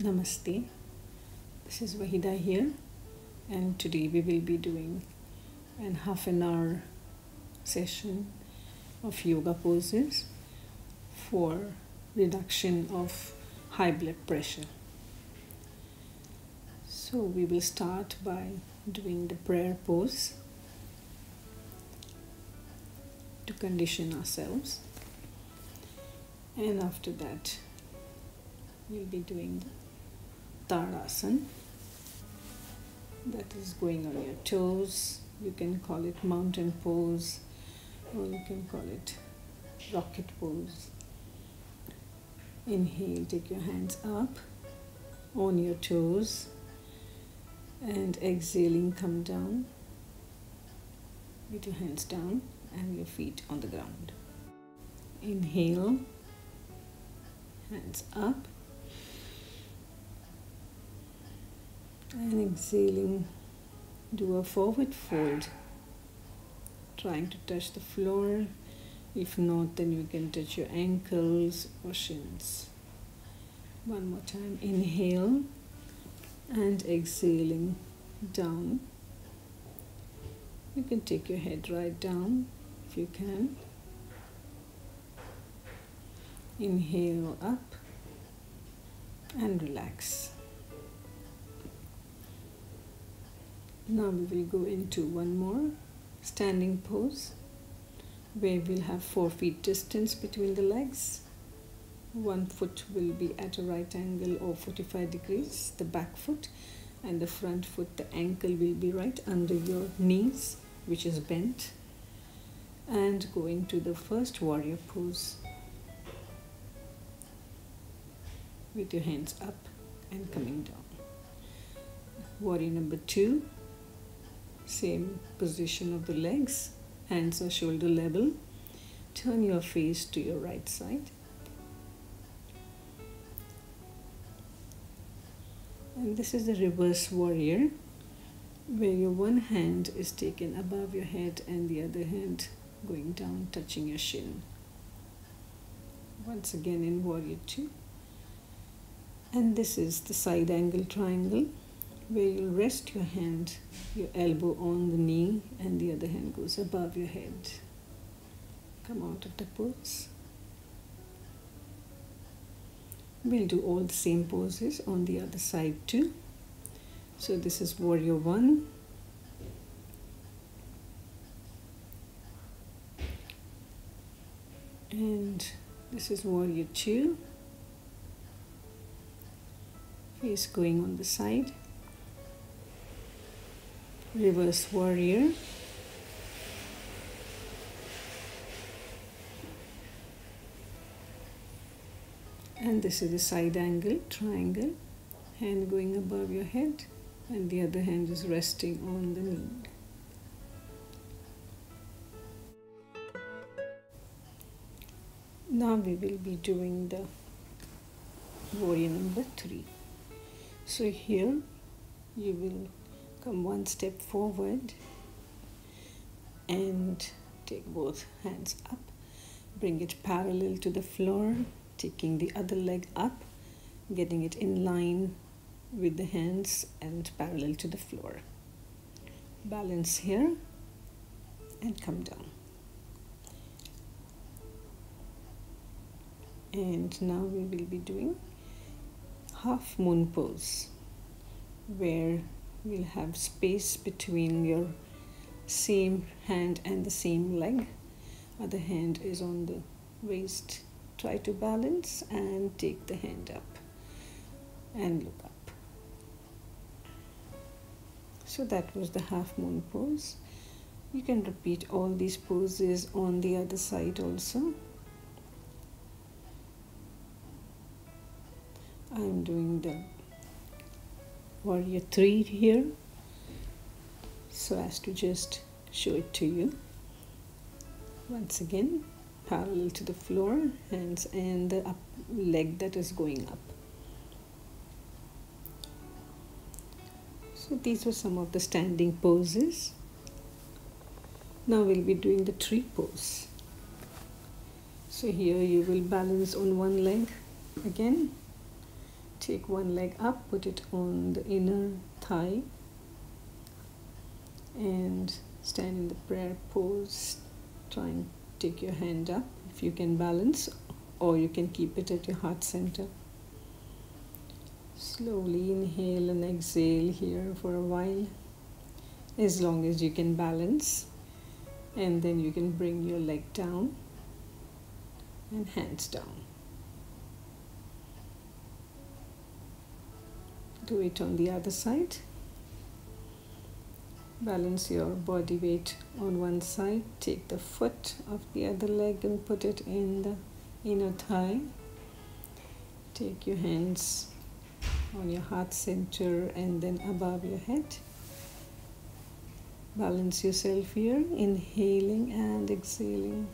Namaste, this is Wahida here, and today we will be doing an half an hour session of yoga poses for reduction of high blood pressure. So we will start by doing the prayer pose to condition ourselves, and after that we'll be doing the Tadasana, that is going on your toes. You can call it mountain pose or you can call it rocket pose. Inhale, take your hands up on your toes, and exhaling, come down with your hands down and your feet on the ground. Inhale, hands up, and exhaling, do a forward fold, trying to touch the floor. If not, then you can touch your ankles or shins. One more time, inhale and exhaling down. You can take your head right down if you can. Inhale up and relax. Now we will go into one more standing pose where we'll have 4 feet distance between the legs. One foot will be at a right angle or 45 degrees, the back foot, and the front foot, the ankle will be right under your knees, which is bent. And go into the first warrior pose with your hands up and coming down. Warrior number 2, same position of the legs, hands are shoulder level. Turn your face to your right side. And this is the reverse warrior, where your one hand is taken above your head and the other hand going down, touching your shin. Once again in warrior 2. And this is the side angle triangle, where you'll rest your hand, your elbow on the knee, and the other hand goes above your head. Come out of the pose. We'll do all the same poses on the other side too. So this is warrior 1. And this is warrior 2. Face going on the side. Reverse warrior. And this is the side angle triangle, hand going above your head and the other hand is resting on the knee. Now we will be doing the warrior number 3. So here you will come one step forward and take both hands up, bring it parallel to the floor, taking the other leg up, getting it in line with the hands and parallel to the floor. Balance here and come down. And now we will be doing half moon pose, where we'll have space between your same hand and the same leg. Other hand is on the waist. Try to balance and take the hand up and look up. So that was the half moon pose. You can repeat all these poses on the other side also. I'm doing the warrior 3 here, so as to just show it to you. Once again, parallel to the floor, hands and the up leg that is going up. So these were some of the standing poses. Now we'll be doing the tree pose. So here you will balance on one leg again, Take one leg up, put it on the inner thigh, and stand in the prayer pose. Try and take your hand up if you can balance, or you can keep it at your heart center. Slowly inhale and exhale here for a while, as long as you can balance, and then you can bring your leg down and hands down. Do it on the other side. Balance your body weight on one side. Take the foot of the other leg and put it in the inner thigh. Take your hands on your heart center and then above your head. Balance yourself here, inhaling and exhaling.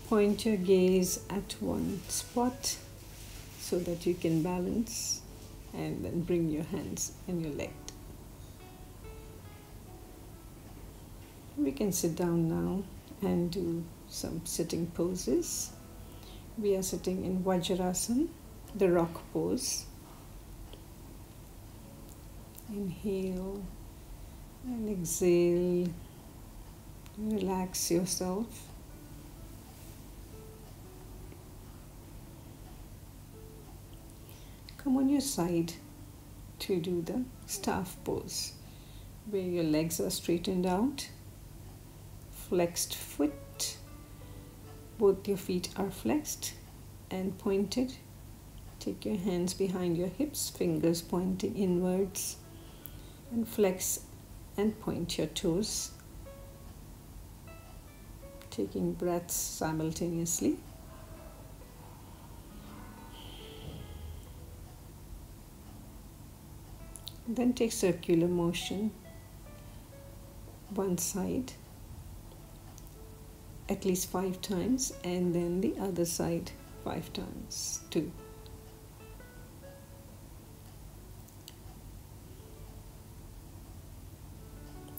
Point your gaze at one spot so that you can balance, and then bring your hands and your leg. We can sit down now and do some sitting poses. We are sitting in Vajrasana, the rock pose. Inhale and exhale. Relax yourself. Come on your side to do the staff pose, where your legs are straightened out, flexed foot, both your feet are flexed and pointed. Take your hands behind your hips, fingers pointing inwards, and flex and point your toes, taking breaths simultaneously. Then take circular motion, one side at least 5 times, and then the other side 5 times too.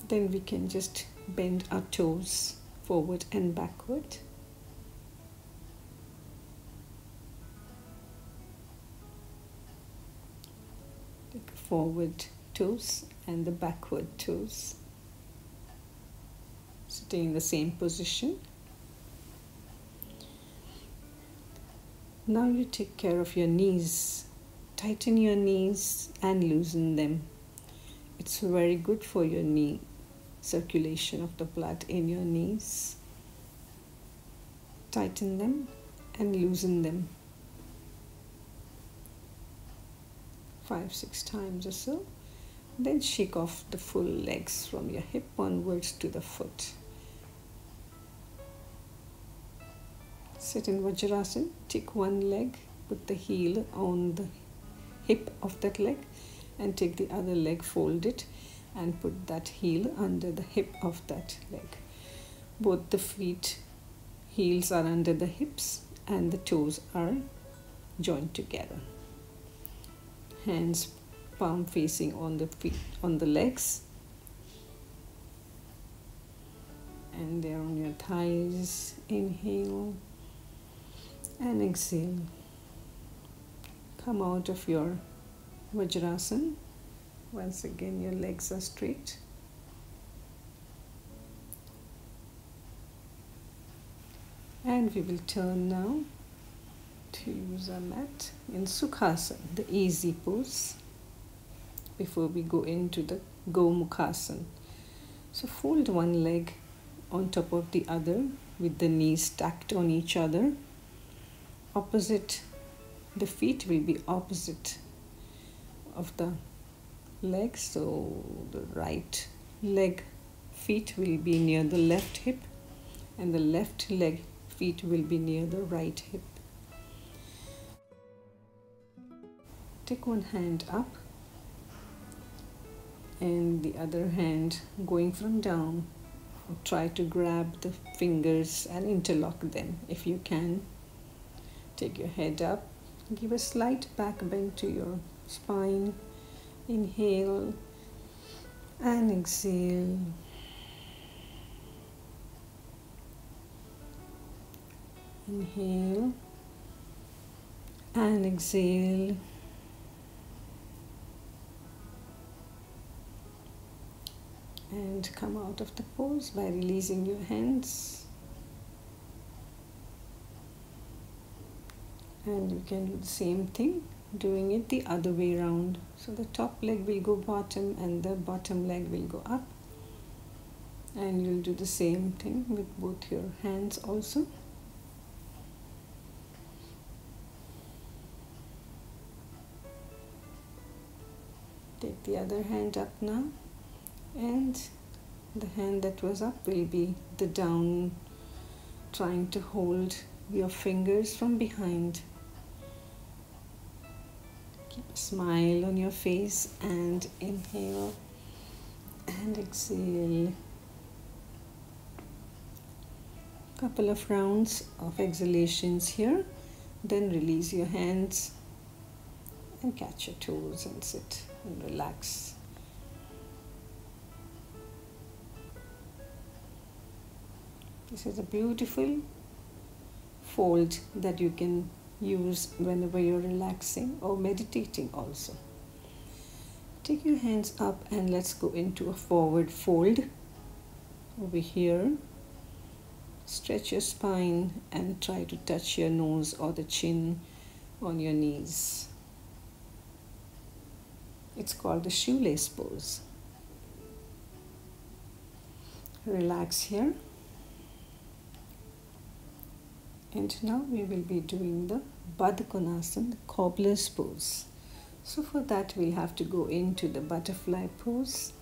Then we can just bend our toes forward and backward. Take forward toes and the backward toes. Stay in the same position. Now you take care of your knees. Tighten your knees and loosen them. It's very good for your knee circulation of the blood in your knees. Tighten them and loosen them 5-6 times or so. Then shake off the full legs from your hip onwards to the foot. Sit in Vajrasana. Take one leg, put the heel on the hip of that leg, and take the other leg, fold it, and put that heel under the hip of that leg. Both the feet heels are under the hips and the toes are joined together. Hands palm facing on the feet, on the legs, and they're on your thighs. Inhale and exhale. Come out of your Vajrasana. Once again, your legs are straight. And we will turn now to use our mat in Sukhasana, the easy pose, before we go into the Gomukhasana. So fold one leg on top of the other with the knees stacked on each other. Opposite, the feet will be opposite of the legs, so the right leg feet will be near the left hip and the left leg feet will be near the right hip. Take one hand up and the other hand going from down. Try to grab the fingers and interlock them if you can. Take your head up. Give a slight back bend to your spine. Inhale and exhale. Inhale And exhale. And come out of the pose by releasing your hands. And you can do the same thing, doing it the other way around. So the top leg will go bottom and the bottom leg will go up. And you'll do the same thing with both your hands also. Take the other hand up now, and the hand that was up will be the down, trying to hold your fingers from behind. Keep a smile on your face and inhale and exhale. Couple of rounds of exhalations here, then release your hands and catch your toes and sit and relax. This is a beautiful fold that you can use whenever you're relaxing or meditating also. Take your hands up and let's go into a forward fold over here. Stretch your spine and try to touch your nose or the chin on your knees. It's called the shoelace pose. Relax here. And now we will be doing the Baddha Konasana, the cobbler's pose. So for that we'll have to go into the butterfly pose,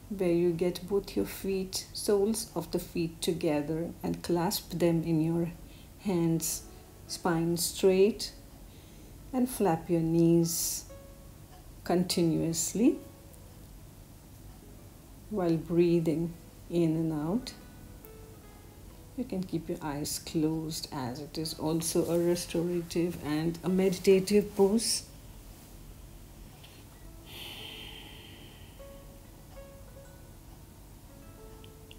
where you get both your feet, soles of the feet together and clasp them in your hands, spine straight, and flap your knees continuously while breathing in and out. You can keep your eyes closed, as it is also a restorative and a meditative pose.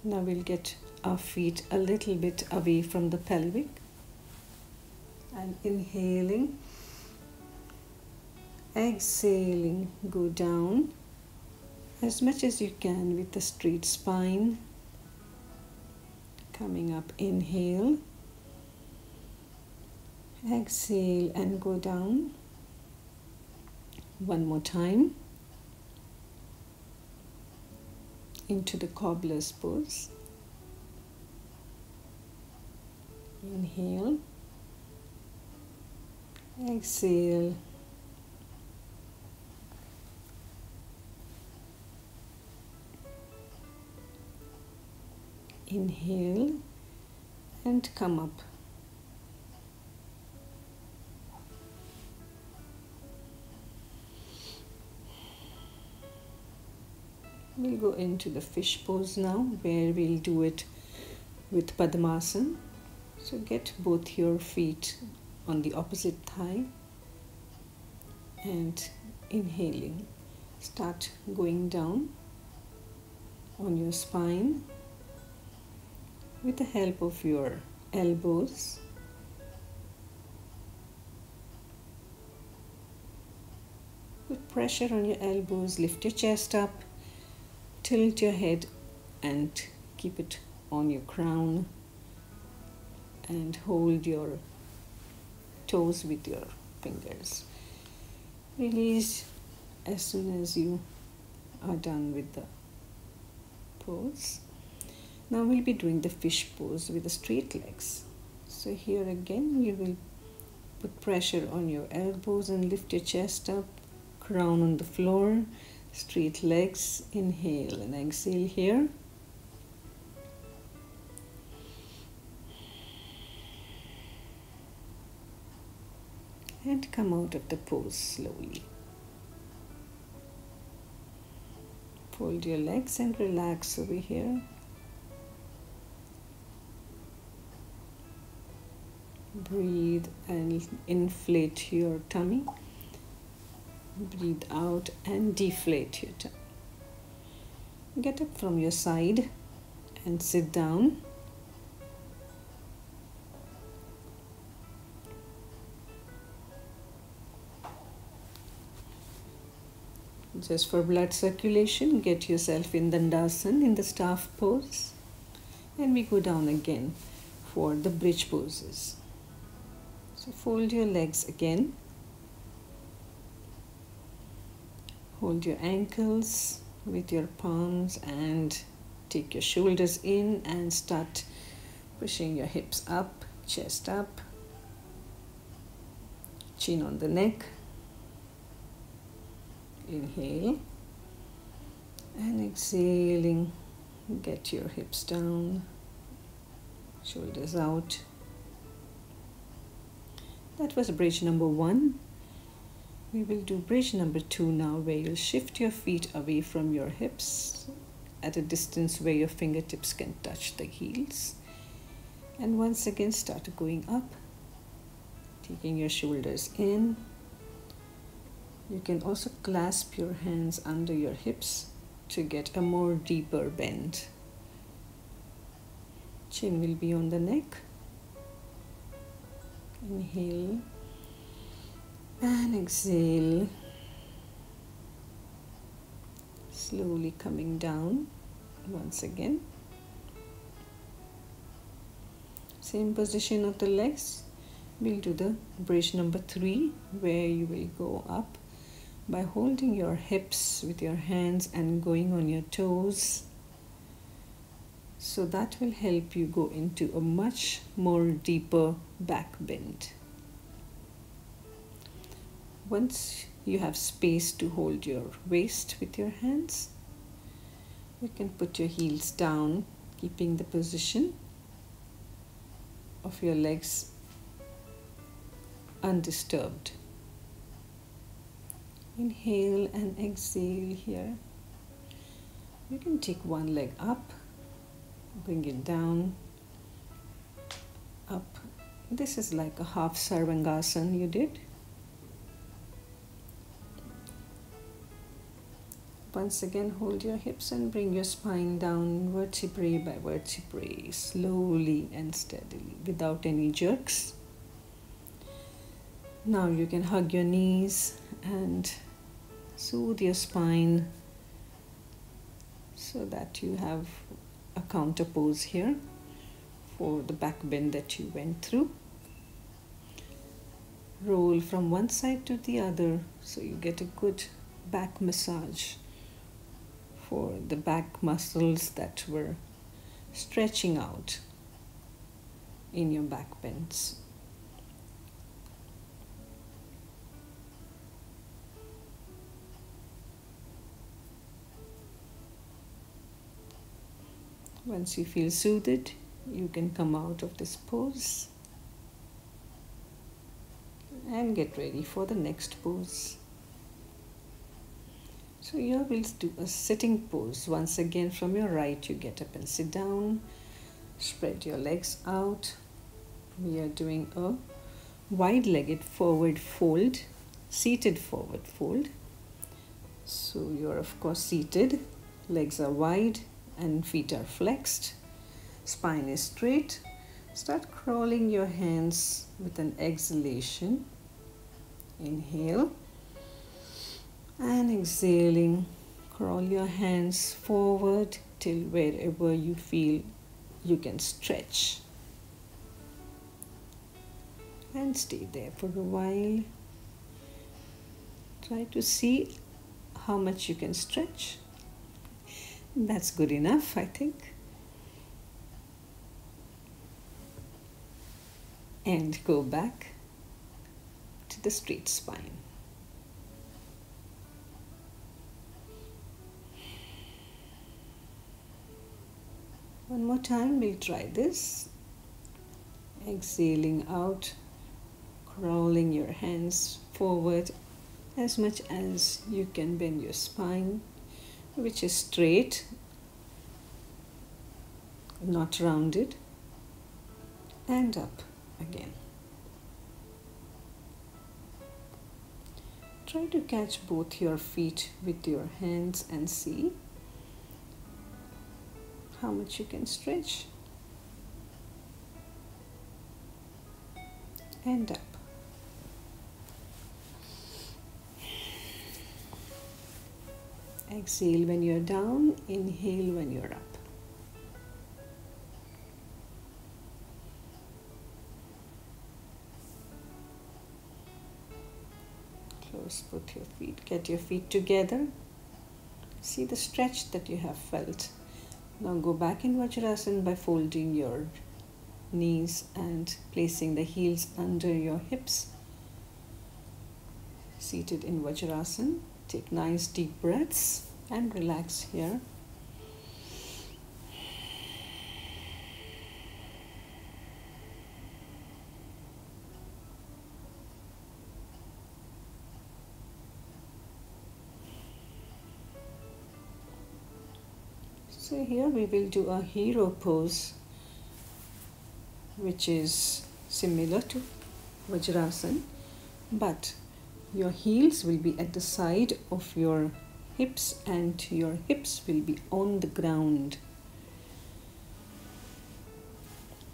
Now we'll get our feet a little bit away from the pelvic and inhaling, exhaling, go down as much as you can with a straight spine. Coming up, inhale, exhale and go down. One more time. Into the cobbler's pose. Inhale, exhale, inhale and come up. We'll go into the fish pose now, where we'll do it with Padmasana. So get both your feet on the opposite thigh and inhaling. Start going down on your spine with the help of your elbows. Put pressure on your elbows, lift your chest up, tilt your head and keep it on your crown, and hold your toes with your fingers. Release as soon as you are done with the pose. Now we'll be doing the fish pose with the straight legs. So here again you will put pressure on your elbows and lift your chest up, crown on the floor, straight legs, inhale and exhale here. And come out of the pose slowly. Fold your legs and relax over here. Breathe and inflate your tummy. Breathe out and deflate your tummy. Get up from your side and sit down. Just for blood circulation, get yourself in Dandasana, in the staff pose. And we go down again for the bridge poses. So fold your legs again. Hold your ankles with your palms and take your shoulders in and start pushing your hips up, chest up, chin on the neck. Inhale and exhaling, get your hips down, shoulders out. That was bridge number 1. We will do bridge number 2 now, where you'll shift your feet away from your hips at a distance where your fingertips can touch the heels. And once again start going up, taking your shoulders in. You can also clasp your hands under your hips to get a more deeper bend. Chin will be on the neck. Inhale and exhale. Slowly coming down once again. Same position of the legs. We'll do the bridge number 3, where you will go up by holding your hips with your hands and going on your toes. So that will help you go into a much more deeper back bend. Once you have space to hold your waist with your hands, you can put your heels down, keeping the position of your legs undisturbed. Inhale and exhale here. You can take one leg up, bring it down, up. This is like a half Sarvangasana you did. Once again, hold your hips and bring your spine down vertebrae by vertebrae, slowly and steadily, without any jerks. Now you can hug your knees and soothe your spine so that you have a counter pose here for the back bend that you went through. Roll from one side to the other so you get a good back massage for the back muscles that were stretching out in your back bends. Once you feel soothed, you can come out of this pose and get ready for the next pose. So here we'll do a sitting pose. Once again, from your right, you get up and sit down. Spread your legs out. We are doing a wide-legged forward fold, seated forward fold. So you're of course seated, legs are wide and feet are flexed. Spine is straight. Start crawling your hands with an exhalation. Inhale. And exhaling, crawl your hands forward till wherever you feel you can stretch. And stay there for a while. Try to see how much you can stretch. That's good enough, I think. And go back to the straight spine. One more time, we'll try this. Exhaling out, crawling your hands forward as much as you can, bend your spine, which is straight, not rounded, and up again. Try to catch both your feet with your hands and see how much you can stretch. And up. Exhale when you're down, inhale when you're up. Close both your feet. Get your feet together. See the stretch that you have felt. Now go back in Vajrasana by folding your knees and placing the heels under your hips. Seated in Vajrasana. Take nice deep breaths and relax here. So here we will do a hero pose, which is similar to Vajrasana, but your heels will be at the side of your hips and your hips will be on the ground.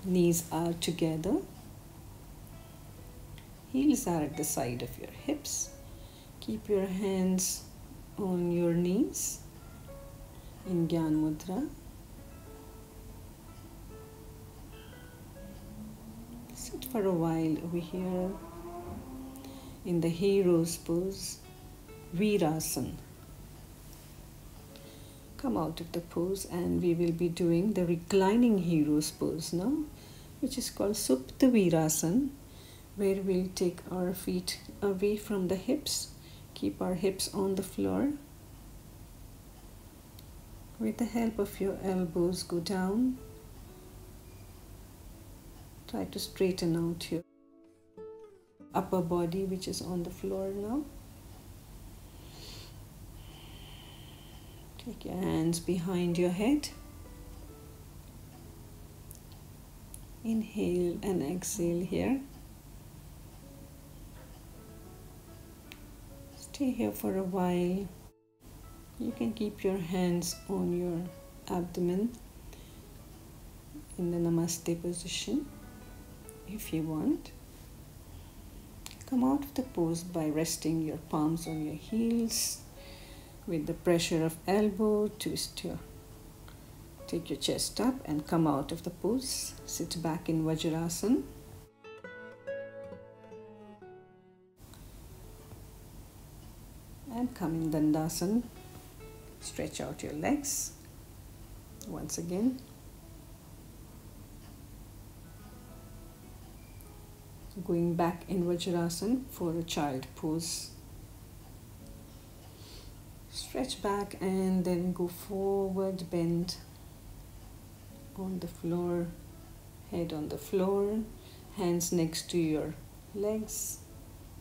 Knees are together. Heels are at the side of your hips. Keep your hands on your knees in Gyan Mudra. Sit for a while over here in the hero's pose, Virasana. Come out of the pose and we will be doing the reclining hero's pose now, which is called Supta Virasana, where we'll take our feet away from the hips, keep our hips on the floor. With the help of your elbows, go down. Try to straighten out your upper body, which is on the floor now. Take your hands behind your head. Inhale and exhale here. Stay here for a while. You can keep your hands on your abdomen in the Namaste position if you want. Come out of the pose by resting your palms on your heels. With the pressure of elbow, take your chest up and come out of the pose. Sit back in Vajrasana. And come in Dandasana. Stretch out your legs. Once again. Going back in Vajrasana for a child pose. Stretch back and then go forward, bend on the floor, head on the floor, hands next to your legs,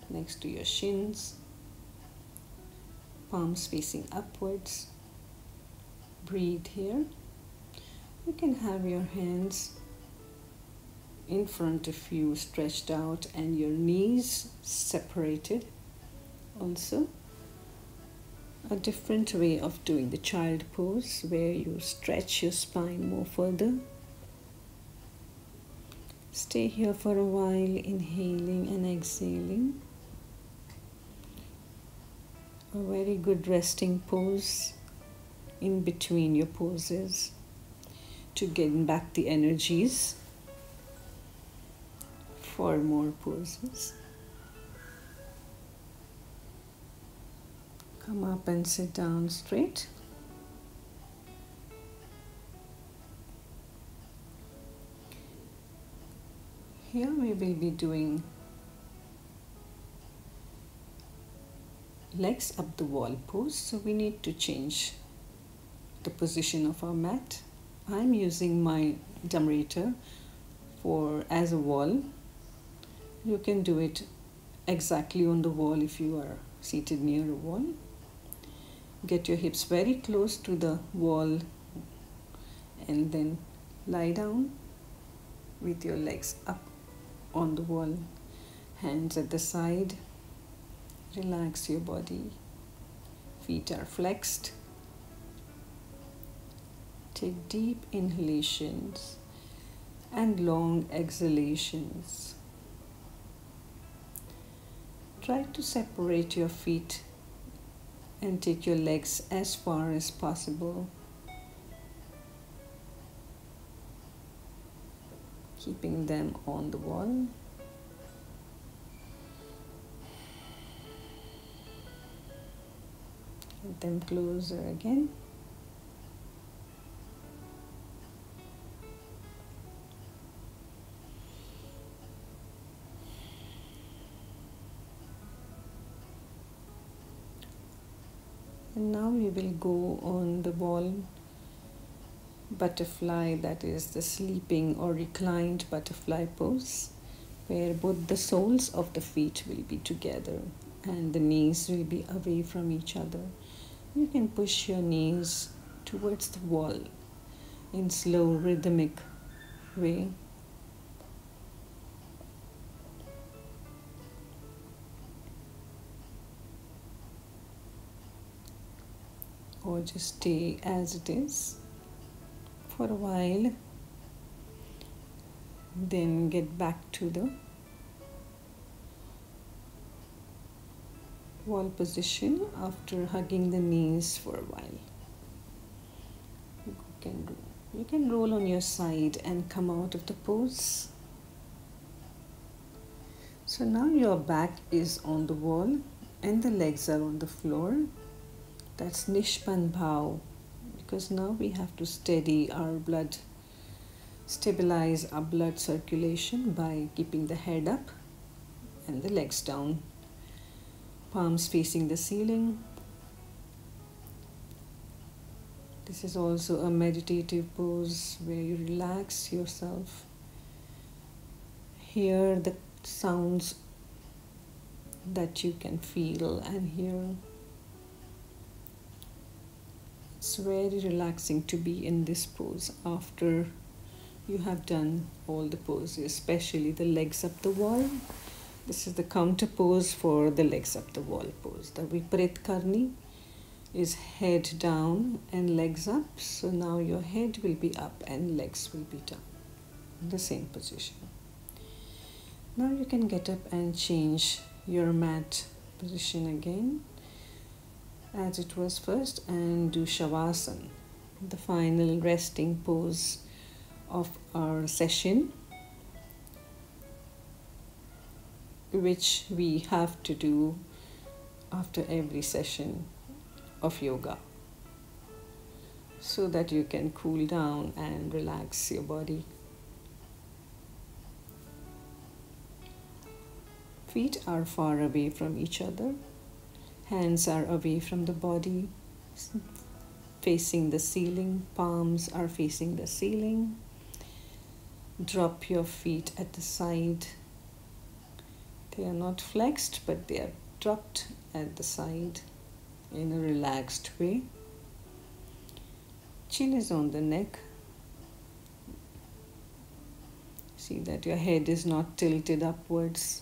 next to your shins, palms facing upwards. Breathe here. You can have your hands in front of you stretched out and your knees separated. Also, a different way of doing the child pose where you stretch your spine more further. Stay here for a while, inhaling and exhaling. A very good resting pose in between your poses to gain back the energies for more poses. Come up and sit down straight. Here we will be doing legs up the wall pose, so we need to change the position of our mat. I'm using my dumbrator as a wall. You can do it exactly on the wall if you are seated near a wall. Get your hips very close to the wall and then lie down with your legs up on the wall, hands at the side. Relax your body. Feet are flexed. Take deep inhalations and long exhalations. Try to separate your feet And take your legs as far as possible, keeping them on the wall. Get them closer again. And now we will go on the wall butterfly, that is the sleeping or reclined butterfly pose, where both the soles of the feet will be together and the knees will be away from each other. You can push your knees towards the wall in slow rhythmic way. Or just stay as it is for a while, then get back to the wall position after hugging the knees for a while. You can roll on your side and come out of the pose. So now your back is on the wall and the legs are on the floor. That's Nishpan Bhav, because now we have to steady our blood, stabilize our blood circulation by keeping the head up and the legs down, palms facing the ceiling. This is also a meditative pose where you relax yourself, hear the sounds that you can feel and hear. It's very relaxing to be in this pose after you have done all the poses, especially the legs up the wall. This is the counter pose for the legs up the wall pose. The Viparit Karni is head down and legs up. So now your head will be up and legs will be down in the same position. Now you can get up and change your mat position again as it was first and do Shavasana, the final resting pose of our session, which we have to do after every session of yoga so that you can cool down and relax your body. Feet are far away from each other. Hands are away from the body, facing the ceiling. Palms are facing the ceiling. Drop your feet at the side. They are not flexed, but they are dropped at the side in a relaxed way. Chin is on the neck. See that your head is not tilted upwards.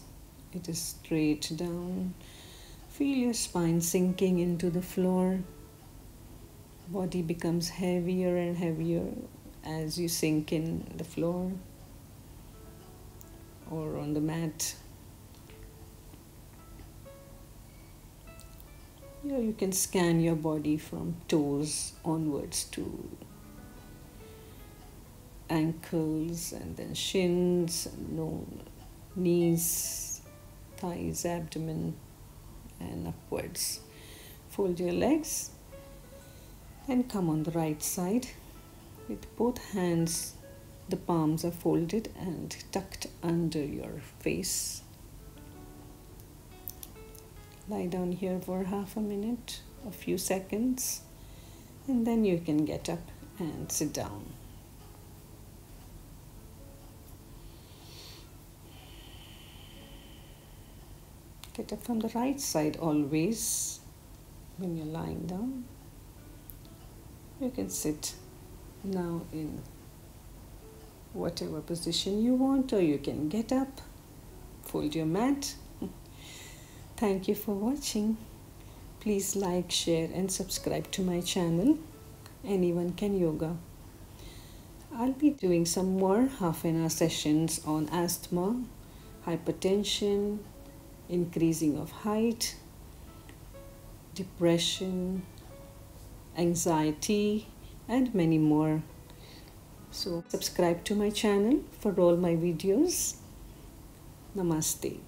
It is straight down. Feel your spine sinking into the floor. Body becomes heavier and heavier as you sink in the floor or on the mat. Here you can scan your body from toes onwards to ankles and then shins, knees, thighs, abdomen, and upwards. Fold your legs and come on the right side. With both hands, the palms are folded and tucked under your face. Lie down here for half a minute, a few seconds, and then you can get up and sit down. Get up from the right side always when you're lying down. You can sit now in whatever position you want, or you can get up, fold your mat. Thank you for watching. Please like, share and subscribe to my channel, Anyone Can Yoga. I'll be doing some more half-an-hour sessions on asthma, hypertension, increasing of height, depression, anxiety, and many more. So subscribe to my channel for all my videos. Namaste.